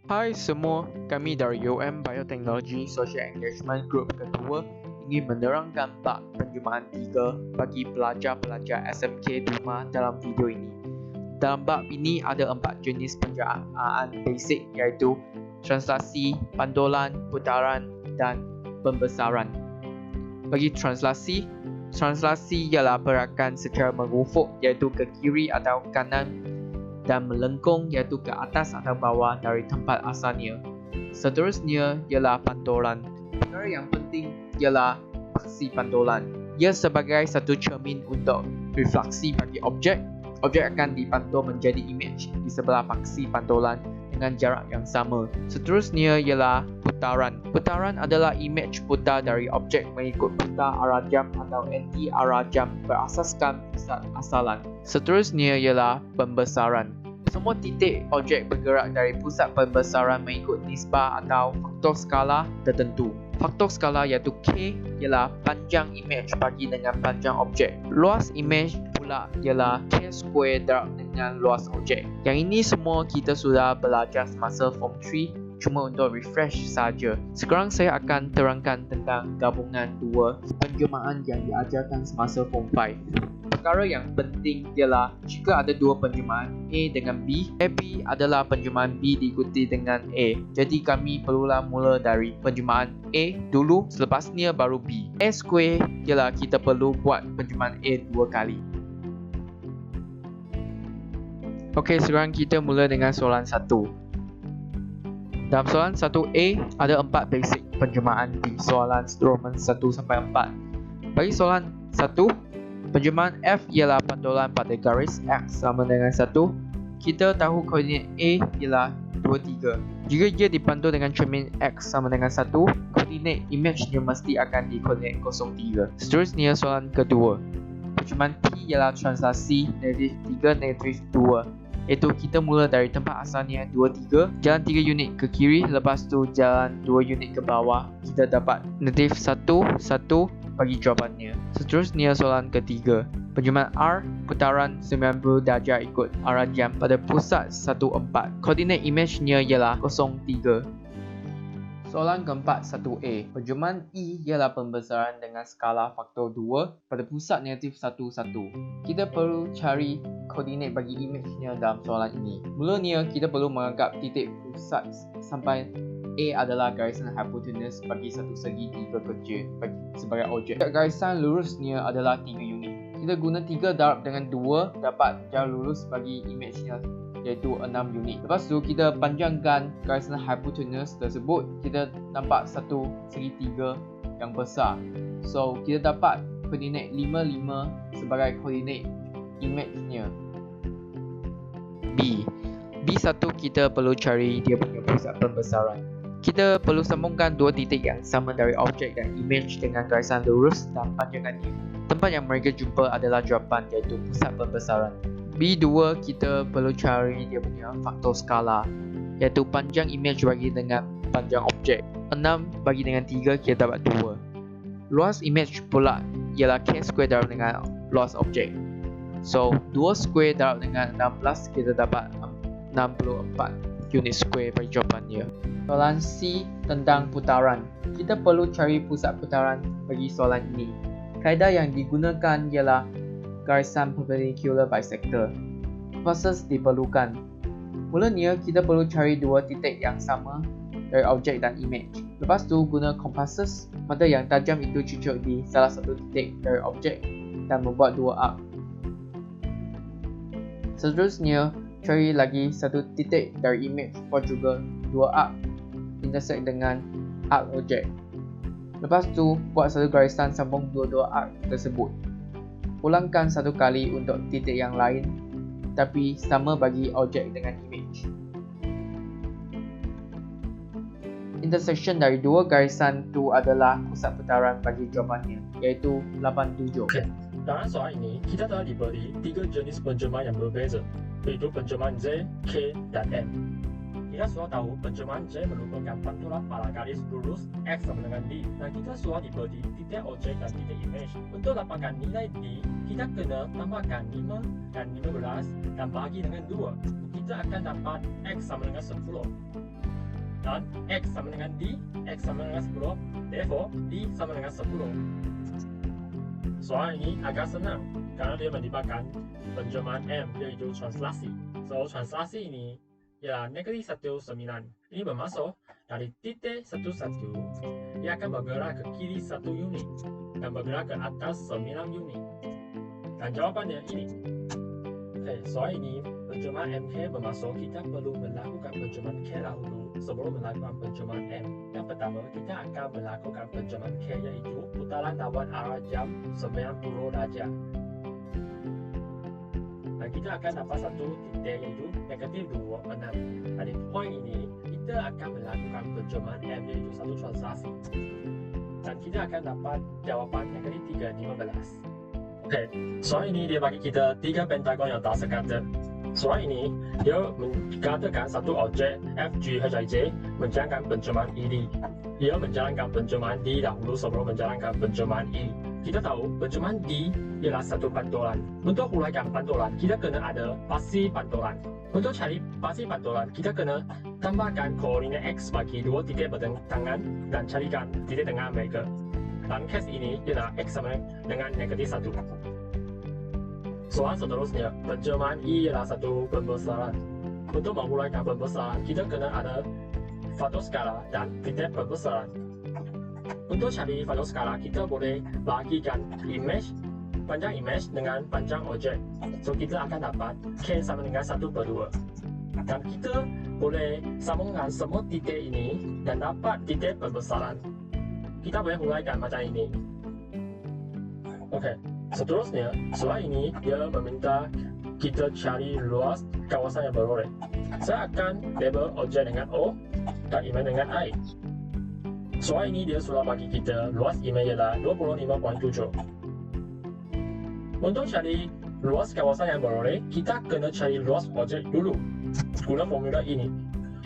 Hai semua, kami dari UM Biotechnology Social Engagement Group kedua ingin menerangkan bab penjermaan 3 bagi pelajar-pelajar SMK Duma dalam video ini. Dalam bab ini ada 4 jenis penjermaan basic iaitu translasi, pandolan, putaran dan pembesaran. Bagi translasi ialah pergerakan secara mengufuk iaitu ke kiri atau kanan dan melengkung iaitu ke atas atau bawah dari tempat asalnya. Seterusnya ialah pandolan. Perkara yang penting ialah faksi pandolan. Ia sebagai satu cermin untuk refleksi bagi objek. Objek akan dipantul menjadi imej di sebelah faksi pandolan dengan jarak yang sama. Seterusnya ialah putaran. Putaran adalah imej putar dari objek mengikut putar arah jam atau anti arah jam berasaskan pusat asalan. Seterusnya ialah pembesaran. Semua titik objek bergerak dari pusat pembesaran mengikut nisbah atau faktor skala tertentu. Faktor skala iaitu K ialah panjang imej bagi dengan panjang objek. Luas imej pula ialah K square darab dengan luas objek. Yang ini semua kita sudah belajar semasa Form 3, cuma untuk refresh saja. Sekarang saya akan terangkan tentang gabungan dua penjermaan yang diajarkan semasa Form 5. Perkara yang penting ialah jika ada dua penjermaan A dengan B, B adalah penjermaan B diikuti dengan A. Jadi kami perlulah mula dari penjermaan A dulu, selepasnya baru B. A square ialah kita perlu buat penjermaan A dua kali. Okey, sekarang kita mula dengan soalan 1. Dalam soalan 1A ada 4 basic penjermaan di soalan Roman 1 sampai 4. Bagi soalan 1, penjermaan F ialah pantulan pada garis X sama dengan 1. Kita tahu koordinat A ialah 2, 3. Jika ia dipantul dengan cermin X sama dengan 1, koordinat imejnya mesti akan di koordinat 0, 3. Seterusnya soalan kedua. Penjermaan T ialah translasi -3, -2. Iaitu kita mula dari tempat asalnya 2, 3, jalan 3 unit ke kiri, lepas tu jalan 2 unit ke bawah. Kita dapat -1, 1 bagi jawapannya. Seterusnya soalan ketiga. Penjermaan R, putaran 90 darjah ikut arah jam pada pusat 14. Koordinat imejnya ialah 0, 3. Soalan keempat 1A. Penjermaan E ialah pembesaran dengan skala faktor 2 pada pusat -1, 1. Kita perlu cari koordinat bagi imejnya dalam soalan ini. Mulanya kita perlu menganggap titik pusat sampai A adalah garisan hipotenus bagi satu segi 3 kerja sebagai objek. Garisan lurusnya adalah 3 unit. Kita guna 3 darab dengan 2 dapat jarak lurus bagi imejnya iaitu 6 unit. Lepas tu kita panjangkan garisan hipotenus tersebut, kita nampak satu segitiga yang besar. So kita dapat koordinat 5, 5 sebagai koordinat imejnya. B1 kita perlu cari dia punya pusat pembesaran. Kita perlu sambungkan dua titik yang sama dari objek dan imej dengan garisan lurus dan panjangannya. Tempat yang mereka jumpa adalah jawapan iaitu pusat pembesaran. B2 kita perlu cari dia punya faktor skala iaitu panjang imej bagi dengan panjang objek. 6 bagi dengan 3 kita dapat 2. Luas imej pula ialah K square darab dengan luas objek. So 2 square darab dengan 16 kita dapat 64 unit square bagi jawapannya. Soalan C tentang putaran. Kita perlu cari pusat putaran bagi soalan ini. Kaedah yang digunakan ialah garisan perpendicular bisector. Proses diperlukan. Mulanya kita perlu cari dua titik yang sama dari objek dan imej. Lepas tu guna compasses, mata yang tajam itu cucuk di salah satu titik dari objek dan membuat dua arc. Seterusnya, cari lagi satu titik dari imej buat juga dua arc intersect dengan arc objek. Lepas tu buat satu garisan sambung dua-dua arc tersebut. Ulangkan satu kali untuk titik yang lain tapi sama bagi objek dengan imej. Intersection dari dua garisan itu adalah pusat putaran bagi jawapannya iaitu 87. Dalam soal ini kita telah diberi 3 jenis penjermaan yang berbeza iaitu penjermaan Z, K dan M. Kita sudah tahu penjermaan J merupakan pantulan pada garis lurus X sama dengan D dan kita sudah diberi titik objek dan titik imej. Untuk dapatkan nilai D, kita kena tambahkan 5 dan 15 dan bagi dengan 2. Kita akan dapat X sama dengan 10. dan X sama dengan D, X sama dengan 10, therefore D sama dengan 10. Soal ini agak senang karena dia melibatkan penjelmaan M, yaitu translasi. So, translasi ini ialah negatif 19. Ini bermaksud dari titik 11, ia akan bergerak ke kiri 1 unit dan bergerak ke atas 9 unit. Dan jawapannya ini. Okay, soal ini penjelmaan MK bermaksud kita perlu melakukan penjelmaan K dahulu sebelum melakukan penjelmaan M. Yang pertama, kita akan melakukan penjelmaan K, yaitu putaran lawan arah jam 90 darjah. Dan kita akan dapat satu titik, yaitu negatif 26. Dari poin ini, kita akan melakukan penjelmaan M, yaitu satu translasi. Dan kita akan dapat jawapan negatif 3, 15. Okay, soal ini dia bagi kita 3 pentagon yang tak sekata. Soal ini dia mengatakan satu objek FGHIJ menjalankan penjelmaan ED. Ia menjalankan penjelmaan D dahulu sebelum menjalankan penjelmaan E. Kita tahu penjelmaan D ialah satu pantulan. Untuk huraikan pantulan, kita kena ada pasti pantulan. Untuk cari pasti pantulan, kita kena tambahkan koordinat X bagi dua titik bertentangan dan carikan titik tengah mereka. Dan kes ini ialah X sama dengan negatif 1. Soal seterusnya, penjelmaan E ialah satu pembesaran. Untuk menghuraikan pembesaran, kita kena ada faktor skala dan titik pembesaran. Untuk cari faktor skala, kita boleh bagikan panjang image dengan panjang objek. So, kita akan dapat K sama dengan 1/2. Dan kita boleh sambungkan semua titik ini dan dapat titik pembesaran. Kita boleh huraikan macam ini. Okey, seterusnya, soal ini dia meminta kita cari luas kawasan yang beroleh. Saya akan label objek dengan O dan imej dengan I. Soal ini dia sudah bagi kita luas imej ialah 25.7. Untuk cari luas kawasan yang beroleh, kita kena cari luas objek dulu guna formula ini.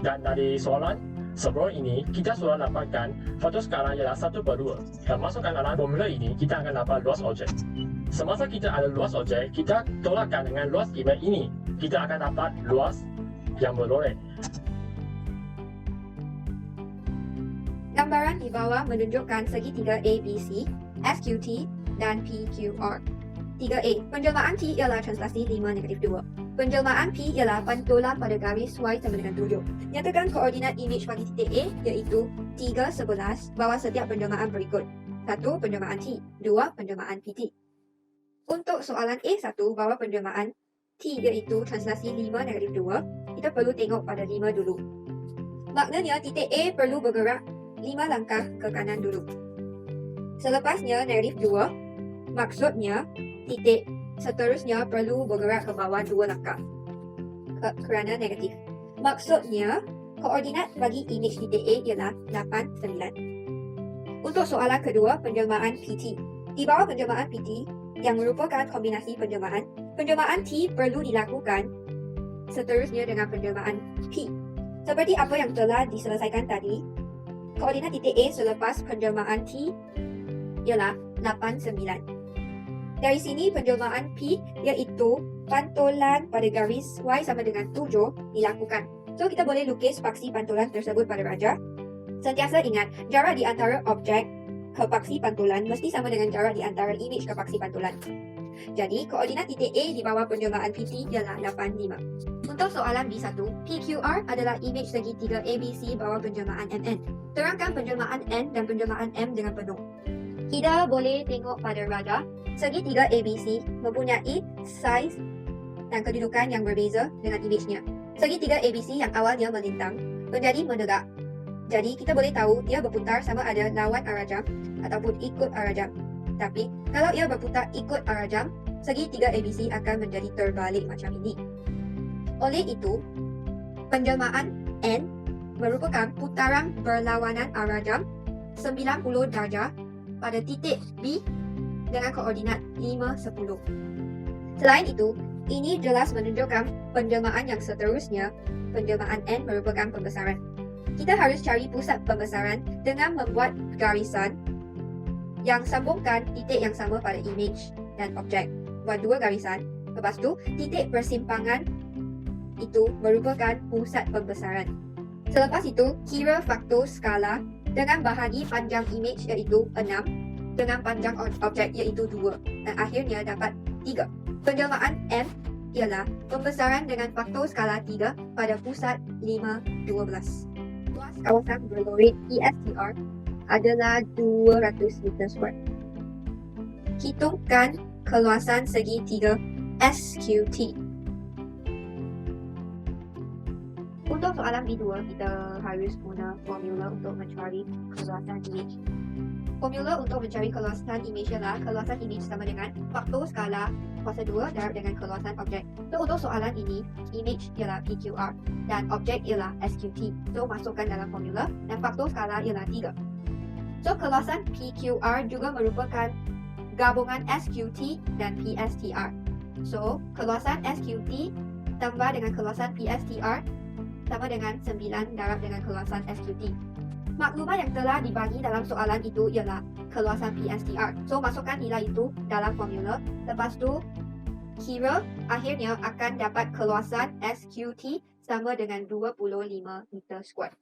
Dan dari soalan sebelum ini, kita sudah dapatkan faktor skala ialah 1/2. Dan masukkan dalam formula ini, kita akan dapat luas objek. Semasa kita ada luas objek, kita tolakkan dengan luas imej ini. Kita akan dapat luas yang beroleh. Gambaran di bawah menunjukkan segitiga ABC, SQT, dan PQR. 3A. Penjelmaan T ialah translasi 5-2. Penjelmaan P ialah pantulan pada garis Y sama dengan 7. Nyatakan koordinat imej bagi titik A iaitu 3, 11 bawah setiap penjelmaan berikut. 1. Penjelmaan T. 2. Penjelmaan PT. Untuk soalan A1 bawah penjelmaan T iaitu translasi 5-2, kita perlu tengok pada 5 dulu. Maknanya titik A perlu bergerak 5 langkah ke kanan dulu. Selepasnya -2, maksudnya titik seterusnya perlu bergerak ke bawah 2 langkah kerana negatif. Maksudnya, koordinat bagi imej titik A ialah 8, 9. Untuk soalan kedua, penjelmaan PT. Di bawah penjelmaan PT, yang merupakan kombinasi penjelmaan T perlu dilakukan seterusnya dengan penjelmaan P. Seperti apa yang telah diselesaikan tadi, koordinat titik A selepas penjelmaan T ialah 8, 9. Dari sini penjelmaan P iaitu pantulan pada garis Y sama dengan 7 dilakukan. So kita boleh lukis paksi pantulan tersebut pada raja. Sentiasa ingat, jarak di antara objek ke paksi pantulan mesti sama dengan jarak di antara imej ke paksi pantulan. Jadi koordinat titik A di bawah penjelmaan PT ialah 8, 5. Untuk soalan B1, PQR adalah imej segitiga ABC bawah penjelmaan MN. Terangkan penjelmaan N dan penjelmaan M dengan penuh. Kita boleh tengok pada raja, segitiga ABC mempunyai saiz dan kedudukan yang berbeza dengan imejnya. Segitiga ABC yang awalnya melintang menjadi menegak. Jadi kita boleh tahu dia berputar sama ada lawan arah jam ataupun ikut arah jam. Tapi kalau ia berputar ikut arah jam, segitiga ABC akan menjadi terbalik macam ini. Oleh itu, penjelmaan N merupakan putaran berlawanan arah jam 90 darjah pada titik B dengan koordinat 5, 10. Selain itu, ini jelas menunjukkan penjelmaan yang seterusnya, penjelmaan N merupakan pembesaran. Kita harus cari pusat pembesaran dengan membuat garisan yang sambungkan titik yang sama pada imej dan objek. Buat 2 garisan. Lepas tu, titik persimpangan itu merupakan pusat pembesaran. Selepas itu, kira faktor skala dengan bahagi panjang image iaitu 6 dengan panjang objek iaitu 2 dan akhirnya dapat 3. Penjelmaan M ialah pembesaran dengan faktor skala 3 pada pusat 5, 12. Luas kawasan berlorit PSTR adalah 200 meter square. Hitungkan keluasan segitiga SQT. Untuk soalan B2, kita harus guna formula untuk mencari keluasan image. Formula untuk mencari keluasan image ialah keluasan image sama dengan faktor skala kuasa 2 darab dengan keluasan objek. So, untuk soalan ini, image ialah PQR dan objek ialah SQT. So, masukkan dalam formula dan faktor skala ialah 3. So, keluasan PQR juga merupakan gabungan SQT dan PSTR. So, keluasan SQT tambah dengan keluasan PSTR sama dengan 9 darab dengan keluasan SQT. Maklumat yang telah dibagi dalam soalan itu ialah keluasan PSTR. So, masukkan nilai itu dalam formula. Lepas tu, kira akhirnya akan dapat keluasan SQT sama dengan 25 meter square.